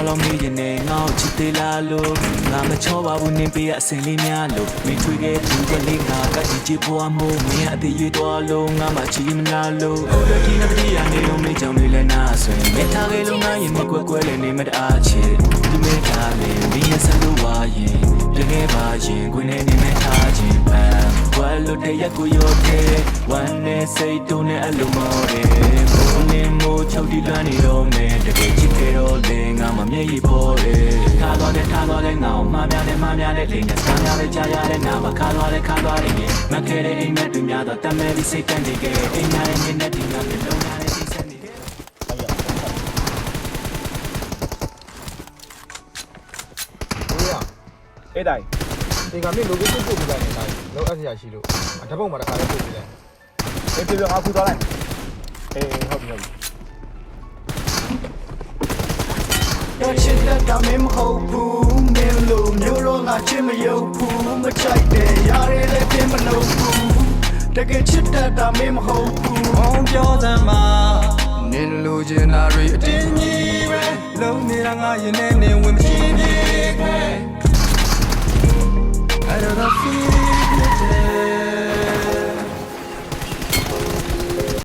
လောမေးရင်နဲ့ငါ့ကိုချစ်သေးလားလို့ငါမချောပါဘူးနင်းပေးအစင်လေးများလို့မင်းတွေ့ခဲ့သူကလေးငါကကြည့်ချစ်ဖို့အမို့မင်းအသေးရွေးသွားလို့ငါမှချီမလားလို့ဟုတ်တယ်ဒီနေ့တည်းရနေလို့မင်းကြောင့်လေးလည်းနာဆွေမထားခဲ့လို့ငါရင်မကွက်ကွဲလည်းနေမတအားချစ်ဒီမေထားလေမင်းရဲ့ဆလို့ဝါရင်တကယ်ပါရင်ခွေနဲ့နေမထားခြင်းပန်းဝါလို့တဲ့ရက်ကိုရောတဲ့ဝမ်းနဲ့စိတ်တုံးနဲ့အလုံးမောတယ်ဘုံနေမို့ချုပ်တီလွမ်းနေတော့မယ်တကယ်ချစ်ခဲ့တော့လေငါမှမျက်ရည်ပေါ်တယ်ထားသွားတဲ့ငါ့ကိုမှားများတဲ့လိမ့်နဲ့ဆန်းရတဲ့ကြားရတဲ့နာမခါသွားတဲ့မခဲတဲ့အိမ်မက်တွေများတော့တမဲပြီးစိတ်တန့်နေခဲ့အိမ်များတဲ့ညနေဒီကလည်းလုံးရတဲ့စိတ်ဆက်နေခဲ့အေးတိုင်းဒီကနေ့ location ပို့ပြလိုက်နေတိုင်းလောက်အပ်စရာရှိလို့ဓာတ်ပုံမှာတစ်ခါလေးပို့ပြလိုက်အေးပြငါခုသွားလိုက်အေးဟုတ်ပြီတော့ချစ်တဲ့မင်းမဟုတ်ဘူးမင်းလို့မျိုးတော့ငါချစ်မရုပ်ဘူးမချိုက်တယ်ရရတဲ့ပြင်မလို့ဘူးတကယ်ချစ်တဲ့မင်းမဟုတ်ဘူးအောင်ပြောစမ်းပါနင်လိုချင်တာတွေအတင်းကြီးပဲလုံးနေတာငါရင်ထဲနေဝင်မရှိသေး